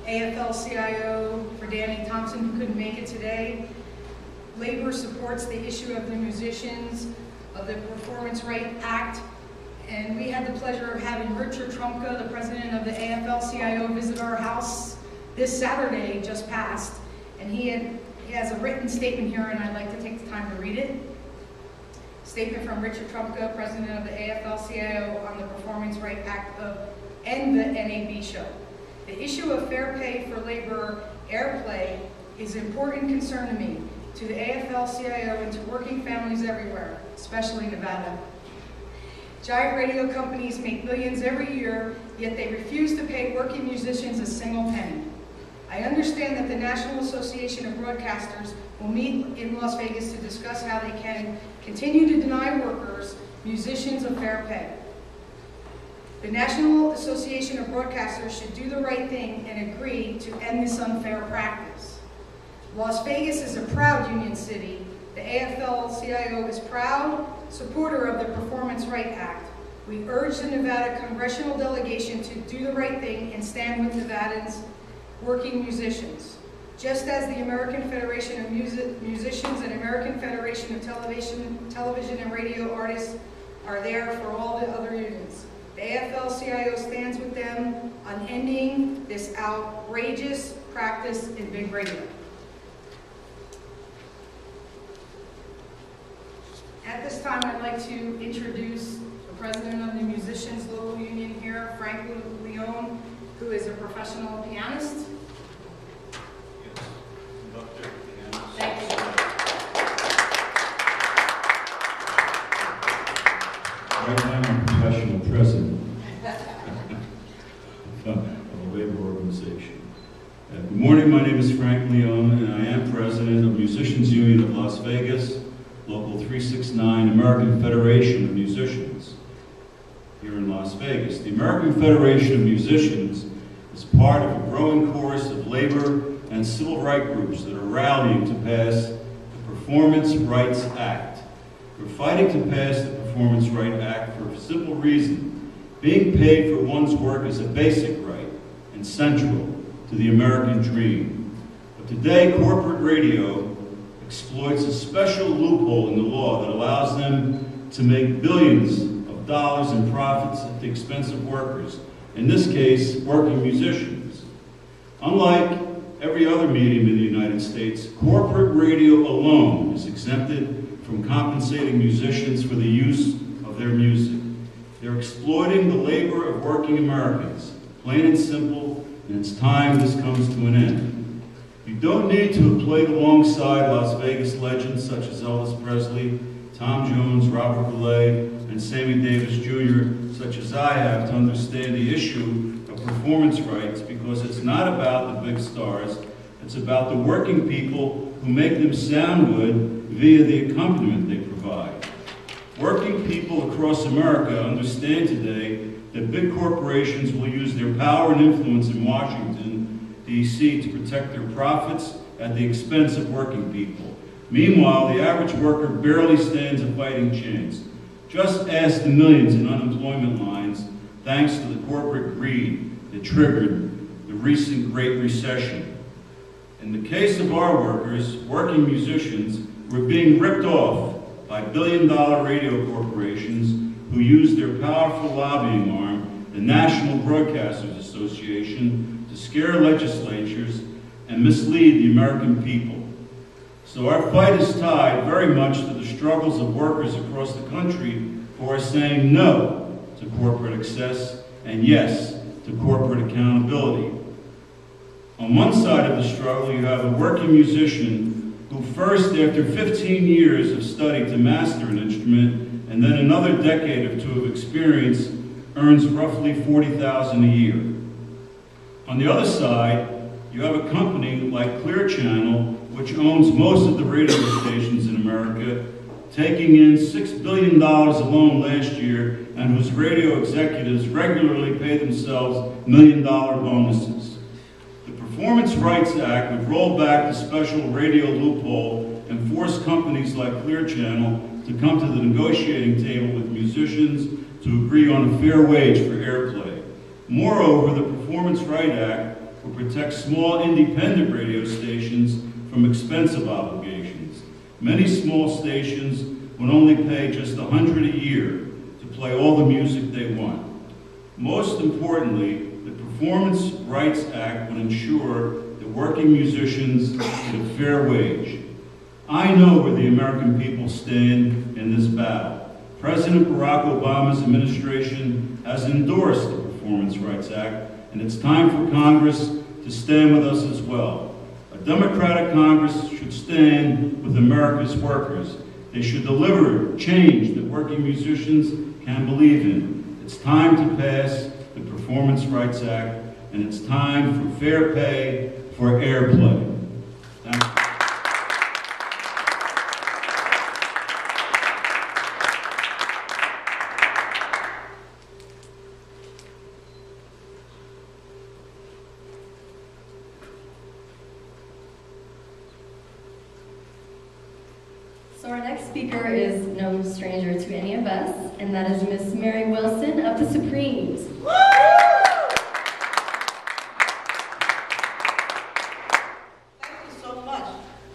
AFL-CIO for Danny Thompson, who couldn't make it today. Labor supports the issue of the musicians, of the Performance Right Act, and we had the pleasure of having Richard Trumka, the president of the AFL-CIO, visit our house this Saturday, just passed, and he has a written statement here, and I'd like to take the time to read it. Statement from Richard Trumka, president of the AFL-CIO, on the Performance Right Act and the NAB show. The issue of fair pay for labor airplay is an important concern to me, to the AFL-CIO, and to working families everywhere, especially Nevada. Giant radio companies make millions every year, yet they refuse to pay working musicians a single penny. I understand that the National Association of Broadcasters will meet in Las Vegas to discuss how they can continue to deny workers, musicians, a fair pay. The National Association of Broadcasters should do the right thing and agree to end this unfair practice. Las Vegas is a proud union city. The AFL-CIO is proud supporter of the Performance Right Act. We urge the Nevada congressional delegation to do the right thing and stand with Nevadans working musicians. Just as the American Federation of Musicians and American Federation of Television and Radio Artists are there for all the other unions. The AFL-CIO stands with them on ending this outrageous practice in big radio. At this time, I'd like to introduce the president of the Musicians Local Union here, Frank Leone, who is a professional pianist. Thank you. Right now, I'm a professional president of a labor organization. Good morning, my name is Frank Leone, and I am president of Musicians Union of Las Vegas, Local 369, American Federation of Musicians, here in Las Vegas. The American Federation of Musicians is part of a growing chorus of labor and civil rights groups that are rallying to pass the Performance Rights Act. We're fighting to pass the Performance Right Act for a simple reason. Being paid for one's work is a basic right and central to the American dream. But today, corporate radio exploits a special loophole in the law that allows them to make billions of dollars in profits at the expense of workers, in this case, working musicians. Unlike every other medium in the United States, corporate radio alone is exempted from compensating musicians for the use of their music. They're exploiting the labor of working Americans, plain and simple, and it's time this comes to an end. You don't need to have played alongside Las Vegas legends such as Elvis Presley, Tom Jones, Robert Goulet, and Sammy Davis Jr., such as I have, to understand the issue of performance rights, because it's not about the big stars, it's about the working people who make them sound good via the accompaniment they provide. Working people across America understand today that big corporations will use their power and influence in Washington, D.C. to protect their profits at the expense of working people. Meanwhile, the average worker barely stands a fighting chance. Just ask the millions in unemployment lines thanks to the corporate greed that triggered the recent Great Recession. In the case of our workers, working musicians, we're being ripped off by billion-dollar radio corporations who use their powerful lobbying arm, the National Broadcasters Association, to scare legislatures and mislead the American people. So our fight is tied very much to the struggles of workers across the country who are saying no to corporate excess and yes to corporate accountability. On one side of the struggle, you have a working musician who first, after 15 years of study to master an instrument, and then another decade or two of experience, earns roughly $40,000 a year. On the other side, you have a company like Clear Channel, which owns most of the radio stations in America, taking in $6 billion alone last year, and whose radio executives regularly pay themselves million-dollar bonuses. The Performance Rights Act would roll back the special radio loophole and force companies like Clear Channel to come to the negotiating table with musicians to agree on a fair wage for airplay. Moreover, the Performance Rights Act will protect small independent radio stations from expensive obligations. Many small stations would only pay just $100 a year to play all the music they want. Most importantly, the Performance Rights Act would ensure that working musicians get a fair wage. I know where the American people stand in this battle. President Barack Obama's administration has endorsed the Performance Rights Act, and it's time for Congress to stand with us as well. A Democratic Congress should stand with America's workers. They should deliver change that working musicians can believe in. It's time to pass the Performance Rights Act, and it's time for fair pay for airplay. Thank you. So our next speaker is no stranger to any of us, and that is Miss Mary Wilson of the Supremes. Woo! Thank you so much.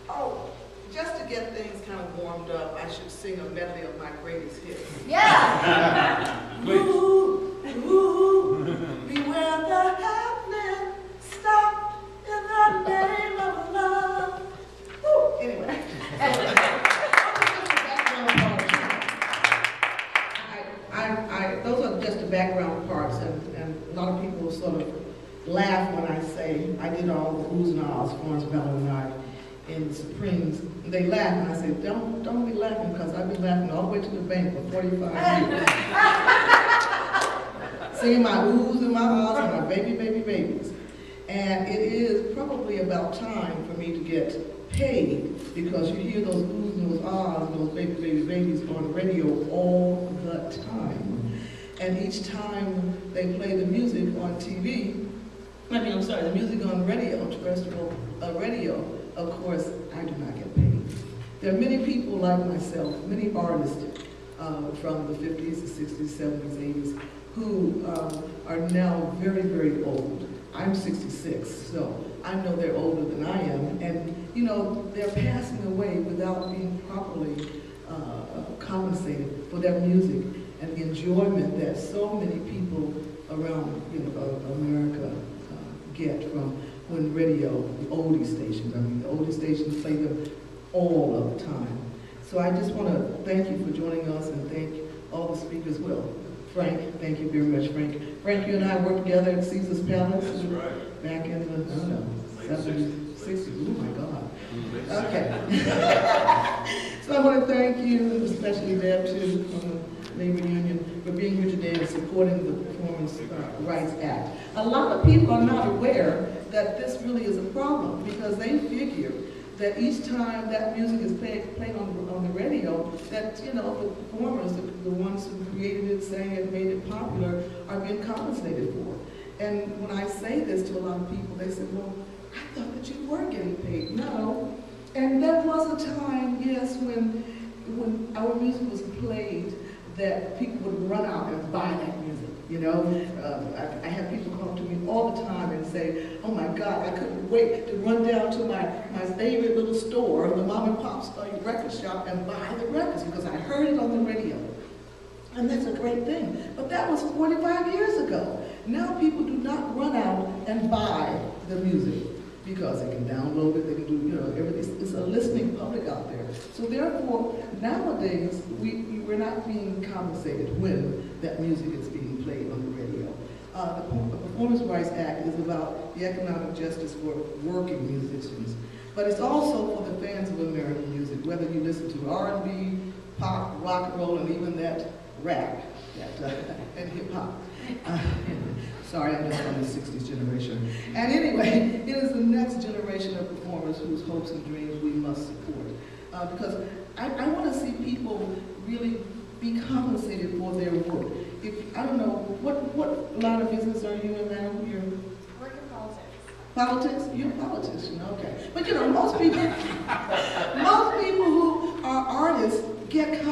Oh, just to get things kind of warmed up, I should sing a medley of my greatest hits. Yeah! Ooh, ooh, beware the happening, stop in the name of love. Ooh, anyway. Those are just the background parts, and a lot of people will sort of laugh when I say I did all the oohs and ahs, Florence Bello and I, in the Supremes. They laugh, and I say, don't be laughing, because I've been laughing all the way to the bank for 45 years. Singing my oohs and my ahs and my baby, baby, babies. And it is probably about time for me to get paid, because you hear those oohs and those ahs and those baby, baby, babies on the radio all the time. And each time they play the music on TV, the music on radio, terrestrial radio, of course, I do not get paid. There are many people like myself, many artists from the 50s, the 60s, 70s, 80s, who are now very, very old. I'm 66, so I know they're older than I am, and you know, they're passing away without being properly compensated for their music and the enjoyment that so many people around America get from when radio, the oldie stations, the oldie stations play them all of the time. So I just want to thank you for joining us, and thank all the speakers. Well, Frank, thank you very much, Frank. Frank, you and I worked together at Caesar's Palace. That's right. Back in the, I don't know, 70s, 60s. Oh my God. Okay. So I want to thank you, especially Deb, too, from the Labor Union, for being here today and supporting the Performance Rights Act. A lot of people are not aware that this really is a problem, because they figure that each time that music is played on the radio, that, you know, the performers, the ones who created it, sang it, made it popular, are being compensated for. And when I say this to a lot of people, they say, well, I thought that you were getting paid. No. And there was a time, yes, when our music was played, that people would run out and buy that music. You know, I have people come to me all the time and say, oh my God, I couldn't wait to run down to my favorite little store, the mom and pop record shop, and buy the records because I heard it on the radio. And that's a great thing. But that was 45 years ago. Now people do not run out and buy the music because they can download it, they can do, you know, everything. It's a listening public out there. So therefore, nowadays, we're not being compensated when that music is being played on the radio. The Performance Rights Act is about the economic justice for working musicians, but it's also for the fans of American music, whether you listen to R&B, pop, rock and roll, and even that rap, and hip hop. Sorry, I'm just from the 60s generation. And anyway, it is the next generation of performers whose hopes and dreams we must support. Because I want to see people really be compensated for their work. I don't know, what line of business are you in now? You're Work in politics. Politics? You're a politician, okay. But you know, most people who are artists get compensated.